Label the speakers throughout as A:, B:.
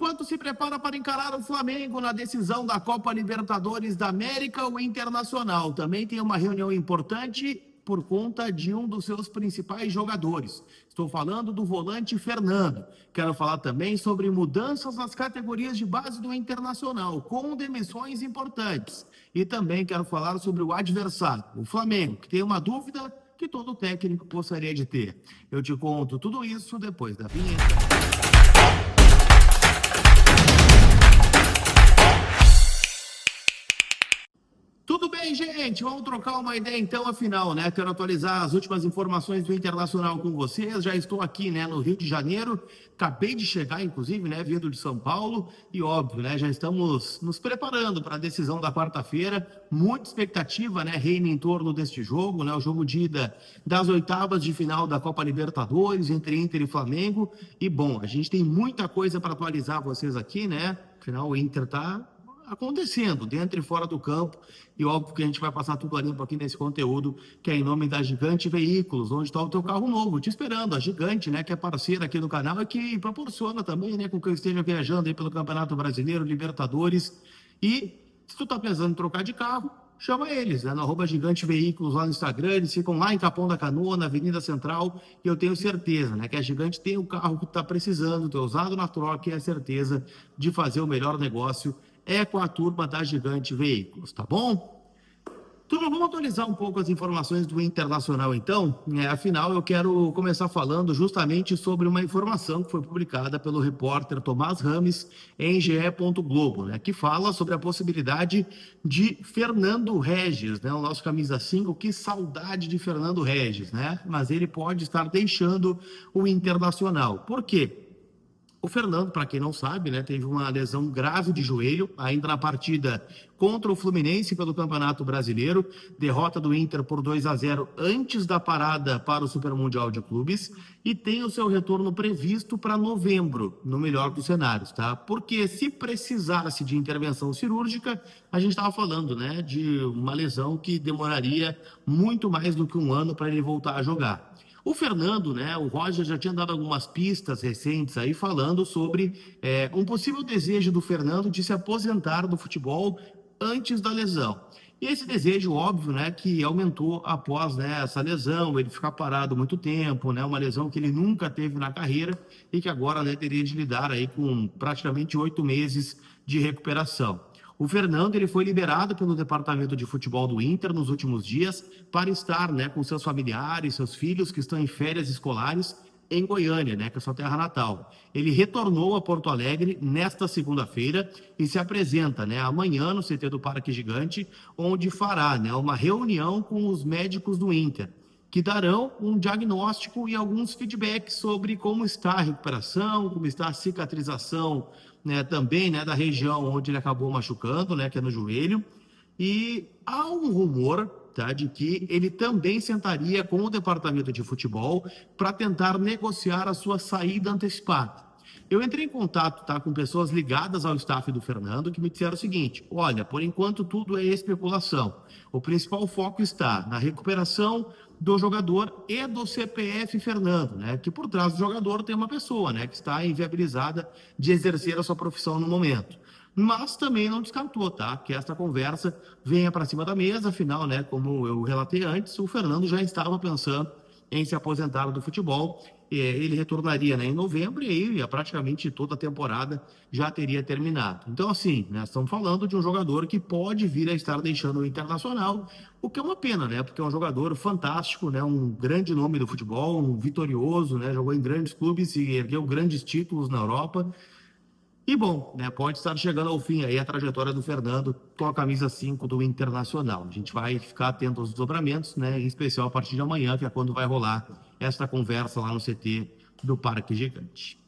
A: Enquanto se prepara para encarar o Flamengo na decisão da Copa Libertadores da América, o Internacional também tem uma reunião importante por conta de um dos seus principais jogadores. Estou falando do volante Fernando. Quero falar também sobre mudanças nas categorias de base do Internacional, com demissões importantes. E também quero falar sobre o adversário, o Flamengo, que tem uma dúvida que todo técnico gostaria de ter. Eu te conto tudo isso depois da vinheta. Tudo bem, gente? Vamos trocar uma ideia então, afinal, né? Quero atualizar as últimas informações do Internacional com vocês. Já estou aqui, né, no Rio de Janeiro. Acabei de chegar, inclusive, né, vindo de São Paulo. E óbvio, né, já estamos nos preparando para a decisão da quarta-feira. Muita expectativa, né, reina em torno deste jogo, né? O jogo de ida das oitavas de final da Copa Libertadores entre Inter e Flamengo. E bom, a gente tem muita coisa para atualizar vocês aqui, né? Afinal, o Inter tá acontecendo dentro e fora do campo, e óbvio que a gente vai passar tudo a limpo aqui nesse conteúdo, que é em nome da Gigante Veículos, onde está o teu carro novo, te esperando. A Gigante, né, que é parceira aqui do canal e que proporciona também, né, com que eu esteja viajando aí pelo Campeonato Brasileiro, Libertadores. E se tu tá pensando em trocar de carro, chama eles, né, no @Gigante Veículos lá no Instagram. Eles ficam lá em Capão da Canoa, na Avenida Central, e eu tenho certeza, né, que a Gigante tem o carro que tu tá precisando, tu usado na troca, e a certeza de fazer o melhor negócio é com a turma da Gigante Veículos, tá bom? Turma, vamos atualizar um pouco as informações do Internacional, então. Afinal, eu quero começar falando justamente sobre uma informação que foi publicada pelo repórter Tomás Rames em GE. Globo, né, que fala sobre a possibilidade de Fernando Regis, né, o nosso camisa 5. Que saudade de Fernando Regis, né? Mas ele pode estar deixando o Internacional. Por quê? O Fernando, para quem não sabe, né, teve uma lesão grave de joelho, ainda na partida contra o Fluminense pelo Campeonato Brasileiro, derrota do Inter por 2-0 antes da parada para o Super Mundial de Clubes, e tem o seu retorno previsto para novembro, no melhor dos cenários, tá? Porque se precisasse de intervenção cirúrgica, a gente estava falando, né, de uma lesão que demoraria muito mais do que um ano para ele voltar a jogar. O Fernando, né, o Roger já tinha dado algumas pistas recentes aí falando sobre um possível desejo do Fernando de se aposentar do futebol antes da lesão. E esse desejo, óbvio, né, que aumentou após, né, essa lesão, ele ficar parado muito tempo, né, uma lesão que ele nunca teve na carreira e que agora, né, teria de lidar aí com praticamente 8 meses de recuperação. O Fernando, ele foi liberado pelo departamento de futebol do Inter nos últimos dias para estar, né, com seus familiares, seus filhos que estão em férias escolares em Goiânia, né, que é sua terra natal. Ele retornou a Porto Alegre nesta segunda-feira e se apresenta, né, amanhã no CT do Parque Gigante, onde fará, né, uma reunião com os médicos do Inter, que darão um diagnóstico e alguns feedbacks sobre como está a recuperação, como está a cicatrização, né, também, né, da região onde ele acabou machucando, né, que é no joelho. E há um rumor, tá, de que ele também sentaria com o departamento de futebol para tentar negociar a sua saída antecipada. Eu entrei em contato, tá, com pessoas ligadas ao staff do Fernando que me disseram o seguinte: olha, por enquanto tudo é especulação. O principal foco está na recuperação do jogador e do CPF Fernando, né? Que por trás do jogador tem uma pessoa, né, que está inviabilizada de exercer a sua profissão no momento. Mas também não descartou, tá, que esta conversa venha para cima da mesa. Afinal, né, como eu relatei antes, o Fernando já estava pensando em se aposentar do futebol. Ele retornaria, né, em novembro, e aí praticamente toda a temporada já teria terminado. Então, assim, né, estamos falando de um jogador que pode vir a estar deixando o Internacional, o que é uma pena, né, porque é um jogador fantástico, né, um grande nome do futebol, um vitorioso, né, jogou em grandes clubes e ergueu grandes títulos na Europa. E bom, né, pode estar chegando ao fim aí a trajetória do Fernando com a camisa 5 do Internacional. A gente vai ficar atento aos desdobramentos, né, em especial a partir de amanhã, que é quando vai rolar esta conversa lá no CT do Parque Gigante.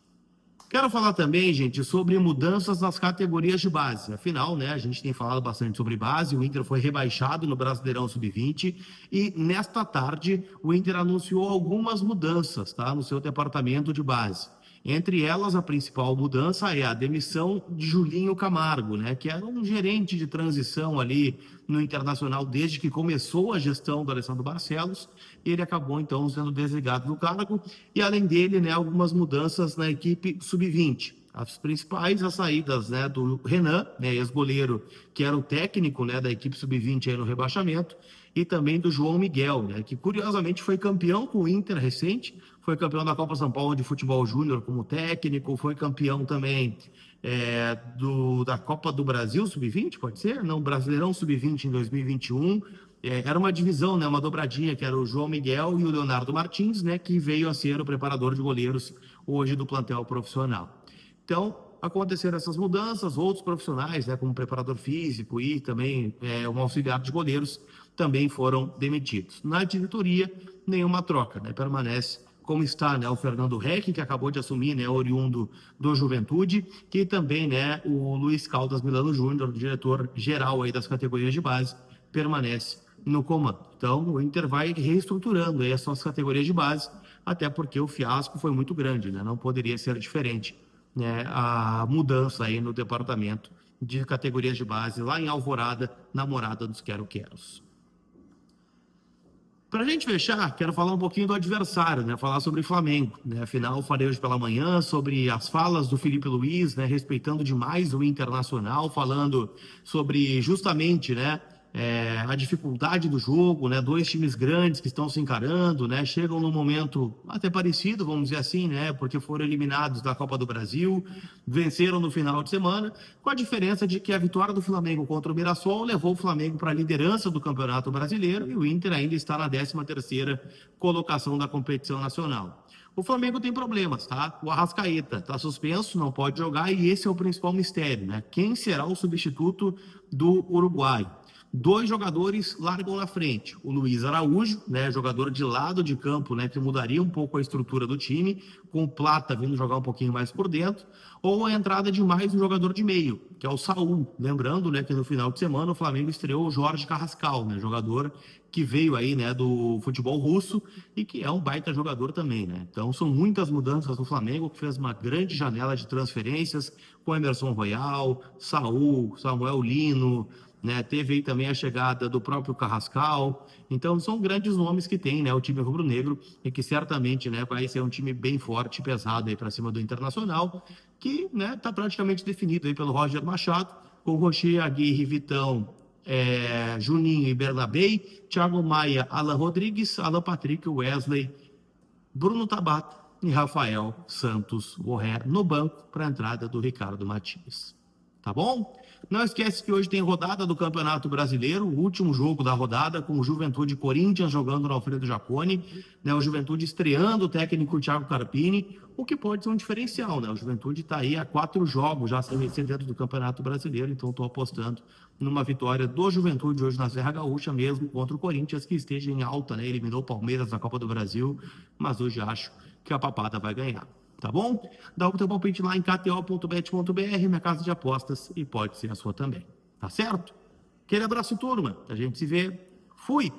A: Quero falar também, gente, sobre mudanças nas categorias de base. Afinal, né, a gente tem falado bastante sobre base. O Inter foi rebaixado no Brasileirão Sub-20 e nesta tarde o Inter anunciou algumas mudanças, tá, no seu departamento de base. Entre elas, a principal mudança é a demissão de Julinho Camargo, né, que era um gerente de transição ali no Internacional desde que começou a gestão do Alessandro Barcelos. Ele acabou, então, sendo desligado do cargo. E, além dele, né, algumas mudanças na equipe Sub-20. As principais, as saídas, né, do Renan, né, ex-goleiro, que era o técnico, né, da equipe sub-20 aí no rebaixamento, e também do João Miguel, né, que curiosamente foi campeão com o Inter recente, foi campeão da Copa São Paulo de Futebol Júnior como técnico, foi campeão também da Copa do Brasil sub-20, pode ser? Não, Brasileirão sub-20 em 2021. Era uma divisão, né, uma dobradinha, que era o João Miguel e o Leonardo Martins, né, que veio a ser o preparador de goleiros hoje do plantel profissional. Então, aconteceram essas mudanças, outros profissionais, né, como preparador físico e também um auxiliar de goleiros, também foram demitidos. Na diretoria, nenhuma troca, né, permanece como está, né, o Fernando Reck, que acabou de assumir, né, oriundo do Juventude, e também, né, o Luiz Caldas Milano Júnior, diretor-geral aí das categorias de base, permanece no comando. Então, o Inter vai reestruturando aí as suas categorias de base, até porque o fiasco foi muito grande, né, não poderia ser diferente, né, a mudança aí no departamento de categorias de base lá em Alvorada, na Morada dos Quero-Queros. Para a gente fechar, quero falar um pouquinho do adversário, né? Falar sobre Flamengo, né? Afinal, falei hoje pela manhã sobre as falas do Felipe Luiz, né? Respeitando demais o Internacional, falando sobre justamente, né? A dificuldade do jogo, né? Dois times grandes que estão se encarando, né? Chegam num momento até parecido, vamos dizer assim, né? Porque foram eliminados da Copa do Brasil, venceram no final de semana, com a diferença de que a vitória do Flamengo contra o Mirassol levou o Flamengo para a liderança do Campeonato Brasileiro e o Inter ainda está na 13ª colocação da competição nacional. O Flamengo tem problemas, tá? O Arrascaeta está suspenso, não pode jogar e esse é o principal mistério, né? Quem será o substituto do Uruguai? Dois jogadores largam na frente. O Luiz Araújo, né, jogador de lado de campo, né, que mudaria um pouco a estrutura do time, com o Plata vindo jogar um pouquinho mais por dentro, ou a entrada de mais um jogador de meio, que é o Saul. Lembrando, né, que no final de semana o Flamengo estreou o Jorge Carrascal, né, jogador que veio aí, né, do futebol russo e que é um baita jogador também, né? Então são muitas mudanças no Flamengo, que fez uma grande janela de transferências com Emerson Royal, Saul, Samuel Lino, né? Teve aí também a chegada do próprio Carrascal. Então são grandes nomes que tem, né, o time rubro-negro e que certamente, né, vai ser um time bem forte e pesado aí para cima do Internacional, que, né, tá praticamente definido aí pelo Roger Machado, com Rocher, Aguirre, Vitão, Juninho e Bernabei, Thiago Maia, Alan Rodrigues, Alan Patrick, Wesley, Bruno Tabata e Rafael Santos Borré no banco para a entrada do Ricardo Martins. Tá bom? Não esquece que hoje tem rodada do Campeonato Brasileiro, o último jogo da rodada, com o Juventude Corinthians jogando no Alfredo Jaconi, né? O Juventude estreando o técnico Thiago Carpini, o que pode ser um diferencial, né? O Juventude está aí há 4 jogos já sem vencer dentro do Campeonato Brasileiro, então estou apostando numa vitória do Juventude hoje na Serra Gaúcha, mesmo contra o Corinthians, que esteja em alta, né? Eliminou o Palmeiras na Copa do Brasil, mas hoje acho que a Papada vai ganhar. Tá bom? Dá o teu palpite lá em kto.bet.br, minha casa de apostas, e pode ser a sua também. Tá certo? Aquele abraço, turma. A gente se vê. Fui!